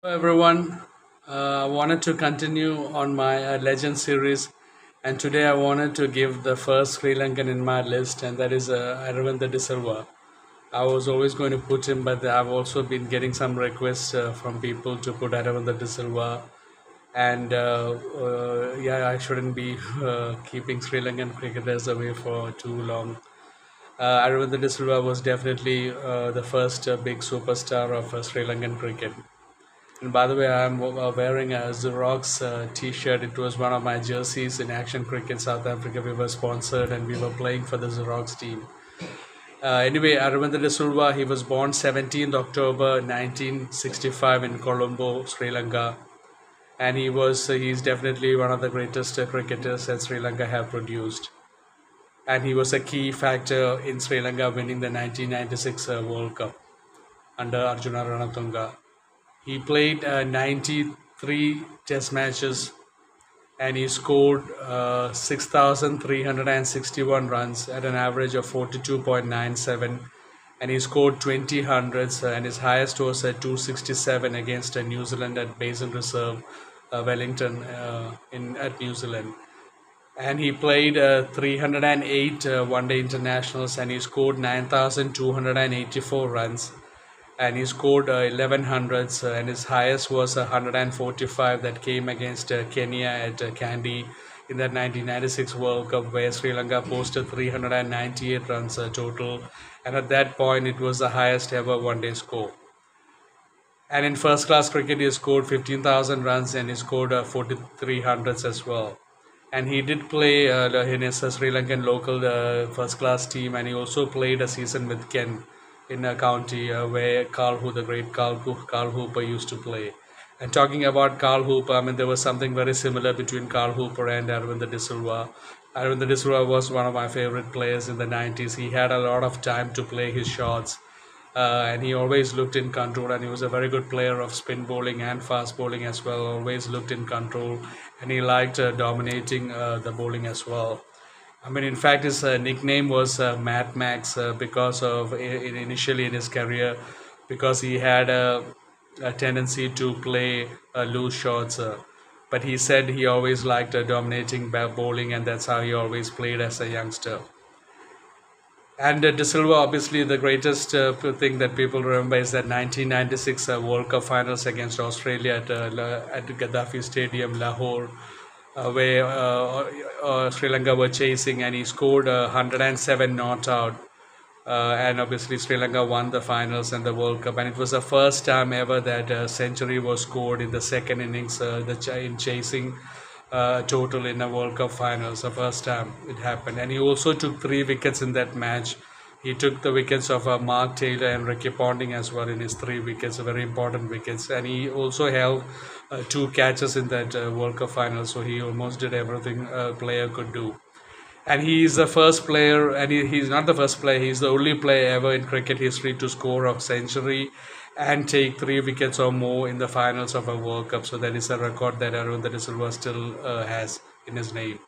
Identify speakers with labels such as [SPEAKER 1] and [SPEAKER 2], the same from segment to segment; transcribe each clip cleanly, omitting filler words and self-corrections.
[SPEAKER 1] Hello everyone. I wanted to continue on my legend series, and today I wanted to give the first Sri Lankan in my list, and that is Aravinda de Silva. I was always going to put him, but I've also been getting some requests from people to put Aravinda de Silva, and yeah, I shouldn't be keeping Sri Lankan cricketers away for too long. Aravinda de Silva was definitely the first big superstar of Sri Lankan cricket. And by the way, I'm wearing a Xerox T-shirt. It was one of my jerseys in Action Cricket South Africa. We were sponsored and we were playing for the Xerox team. Anyway, Aravinda de Silva, he was born 17th October 1965 in Colombo, Sri Lanka. And he's definitely one of the greatest cricketers that Sri Lanka have produced. And he was a key factor in Sri Lanka winning the 1996 World Cup under Arjuna Ranatunga. He played 93 test matches and he scored 6,361 runs at an average of 42.97, and he scored 20 hundreds and his highest was at 267 against New Zealand at Basin Reserve, Wellington at New Zealand. And he played 308 one-day internationals and he scored 9,284 runs and he scored 11 hundreds and his highest was 145 that came against Kenya at Kandy in that 1996 World Cup where Sri Lanka posted 398 runs total, and at that point it was the highest ever one-day score. And in first class cricket he scored 15,000 runs and he scored 43 hundreds as well. And he did play in his Sri Lankan local first class team, and he also played a season with Kent in a county where the great Carl Hooper used to play. And talking about Carl Hooper, I mean, there was something very similar between Carl Hooper and Aravinda de Silva. Aravinda de Silva was one of my favorite players in the 90s. He had a lot of time to play his shots. And he always looked in control, and he was a very good player of spin bowling and fast bowling as well. Always looked in control, and he liked dominating the bowling as well. I mean, in fact, his nickname was Mad Max because of initially in his career, because he had a tendency to play loose shots. But he said he always liked dominating bowling, and that's how he always played as a youngster. And De Silva, obviously, the greatest thing that people remember is that 1996 World Cup finals against Australia at Gaddafi Stadium, Lahore, where Sri Lanka were chasing, and he scored 107 not out. And obviously, Sri Lanka won the finals and the World Cup, and it was the first time ever that a century was scored in the second innings, in chasing total in a World Cup finals. The first time it happened, and he also took 3 wickets in that match. He took the wickets of Mark Taylor and Ricky Ponting as well in his 3 wickets, very important wickets, and he also held 2 catches in that World Cup final. So he almost did everything a player could do. And he is the first player, and he's not the first player, he's the only player ever in cricket history to score a century and take 3 wickets or more in the finals of a World Cup. So that is a record that Aravinda de Silva still has in his name.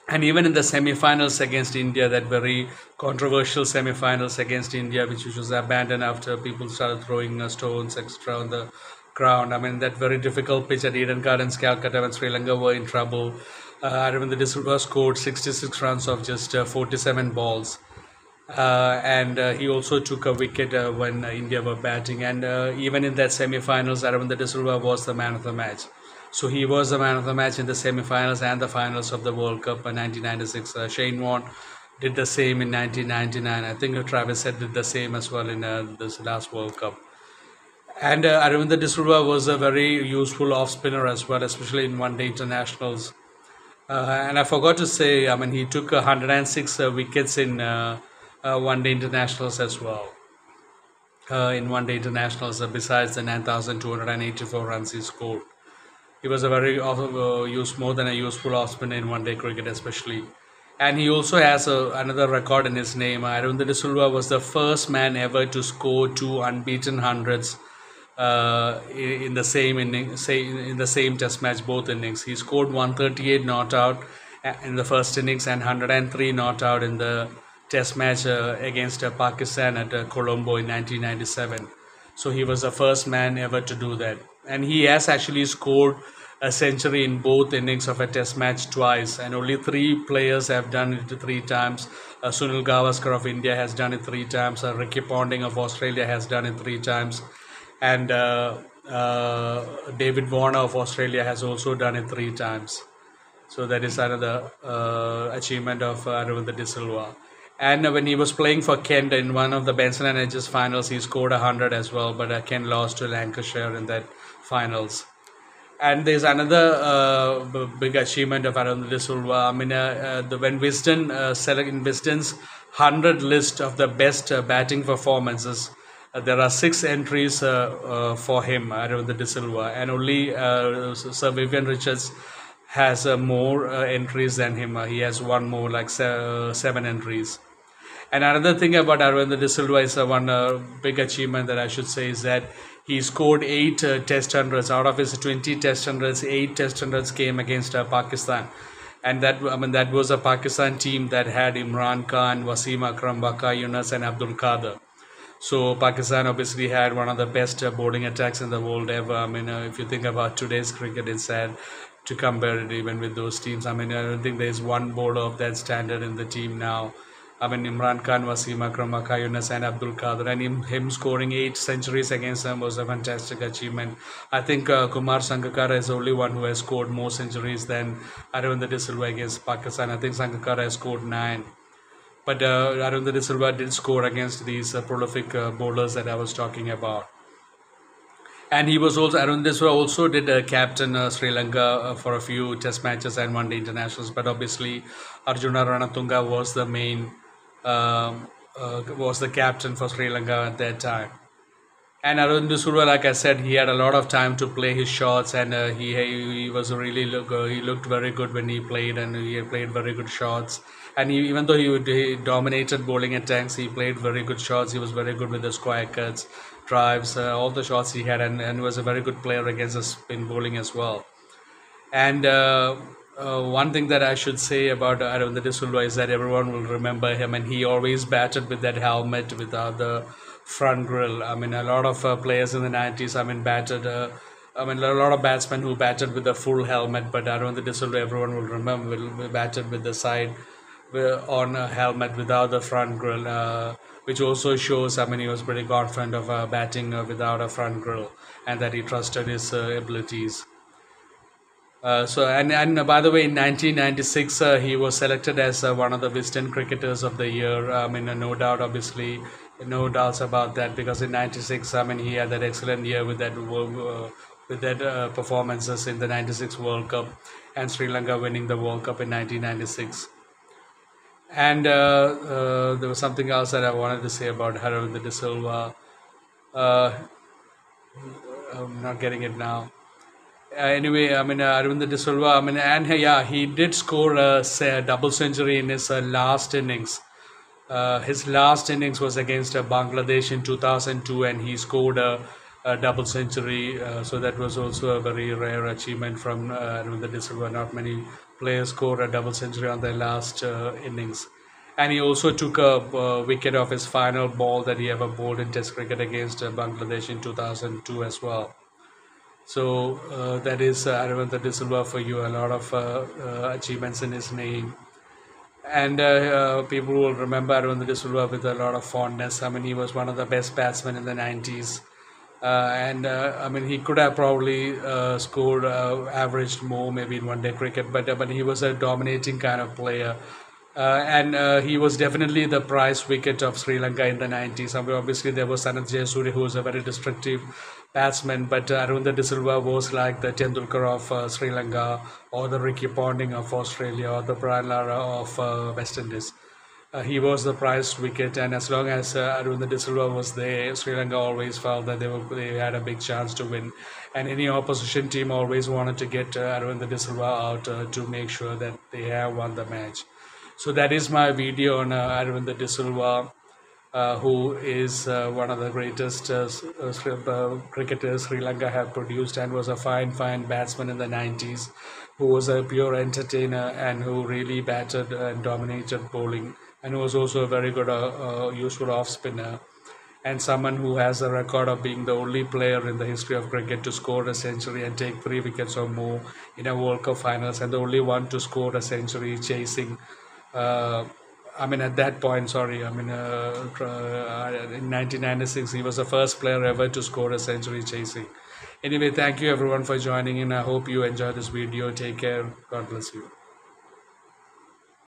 [SPEAKER 1] And even in the semi-finals against India, that very controversial semi-finals against India, which was abandoned after people started throwing stones, etc., on the ground. I mean, that very difficult pitch at Eden Gardens, Calcutta, when Sri Lanka were in trouble. Aravinda de Silva scored 66 runs of just 47 balls. And he also took a wicket when India were batting. And even in that semi-finals, Aravinda de Silva was the man of the match. So he was the man of the match in the semi-finals and the finals of the World Cup in 1996. Shane Warne did the same in 1999. I think Travis Head did the same as well in this last World Cup. And Aravinda de Silva was a very useful off-spinner as well, especially in one-day internationals. And I forgot to say, I mean, he took 106 wickets in one-day internationals as well. In one-day internationals, besides the 9,284 runs he scored. He was a very more than a useful off-spinner in one-day cricket, especially. And he also has another record in his name. Aravinda de Silva was the first man ever to score 2 unbeaten hundreds in the same inning, in the same Test match, both innings. He scored 138 not out in the first innings and 103 not out in the Test match against Pakistan at Colombo in 1997. So he was the first man ever to do that. And he has actually scored a century in both innings of a test match twice. And only three players have done it three times. Sunil Gavaskar of India has done it three times. Ricky Ponting of Australia has done it three times. And David Warner of Australia has also done it three times. So that is another achievement of Aravinda de Silva. And when he was playing for Kent in one of the Benson and Hedges finals, he scored 100 as well, but Kent lost to Lancashire in that finals. And there's another big achievement of Aravinda de Silva. I mean, when Wisden select in Wisden's 100 list of the best batting performances, there are 6 entries for him, Aravinda de Silva, and only Sir Vivian Richards has more entries than him. He has one more, like 7 entries. And another thing about Aravinda de Silva is one big achievement that I should say is that he scored 8 test hundreds. Out of his 20 test hundreds, 8 test hundreds came against Pakistan. And that was a Pakistan team that had Imran Khan, Wasim Akram, Waqar Yunus and Abdul Qadir. So Pakistan obviously had one of the best bowling attacks in the world ever. I mean, if you think about today's cricket, it's sad to compare it even with those teams. I mean, I don't think there's one bowler of that standard in the team now. I mean, Imran Khan, Wasim Akram, Waqar Yunus and Abdul Qadir, and him scoring 8 centuries against them was a fantastic achievement. I think Kumar Sangakkara is the only one who has scored more centuries than Aravinda de Silva against Pakistan. I think Sangakkara has scored 9. But Aravinda de Silva did score against these prolific bowlers that I was talking about. And he was also, Aravinda de Silva also did captain Sri Lanka for a few test matches and one day internationals. But obviously, Arjuna Ranatunga was the main, was the captain for Sri Lanka at that time. And Aravinda de Silva, like I said, he had a lot of time to play his shots, and he was really he looked very good when he played, and he played very good shots. And even though he dominated bowling attacks, he played very good shots. He was very good with the square cuts, drives, all the shots he had, and was a very good player against the spin bowling as well. And one thing that I should say about Aravinda de Silva is that everyone will remember him, and he always batted with that helmet without the front grill. I mean, a lot of players in the 90s, batted. A lot of batsmen who batted with the full helmet, but Aravinda de Silva, everyone will remember, will batted with the side on a helmet without the front grill, which also shows, he was pretty confident of batting without a front grill, and that he trusted his abilities. And by the way, in 1996, he was selected as one of the Wisden Cricketers of the Year. No doubt, obviously, no doubts about that, because in '96, he had that excellent year with that performances in the '96 World Cup, and Sri Lanka winning the World Cup in 1996. And there was something else that I wanted to say about Aravinda de Silva. I'm not getting it now. Anyway, Aravinda de Silva, he did score a double century in his last innings. His last innings was against Bangladesh in 2002, and he scored a double century. So that was also a very rare achievement from Aravinda de Silva. Not many players scored a double century on their last innings. And he also took a wicket off his final ball that he ever bowled in Test cricket against Bangladesh in 2002 as well. So that is Aravinda de Silva for you. A lot of achievements in his name. And people will remember Aravinda de Silva with a lot of fondness. He was one of the best batsmen in the 90s. He could have probably scored, averaged more maybe in one-day cricket, but he was a dominating kind of player. He was definitely the prize wicket of Sri Lanka in the 90s. Obviously, there was Sanath Jayasuriya, who was a very destructive batsman, but Aravinda de Silva was like the Tendulkar of Sri Lanka, or the Ricky Ponting of Australia, or the Brian Lara of West Indies. He was the prized wicket, and as long as Aravinda de Silva was there, Sri Lanka always felt that they had a big chance to win, and any opposition team always wanted to get Aravinda de Silva out to make sure that they have won the match. So that is my video on Aravinda de Silva, who is one of the greatest cricketers Sri Lanka have produced, and was a fine batsman in the 90s, who was a pure entertainer and who really batted and dominated bowling, and who was also a very good useful off spinner. and someone who has a record of being the only player in the history of cricket to score a century and take 3 wickets or more in a World Cup finals, and the only one to score a century chasing. Uh, I mean, at that point, sorry, in 1996, he was the first player ever to score a century chasing. Anyway, thank you everyone for joining in. I hope you enjoyed this video. Take care. God bless you.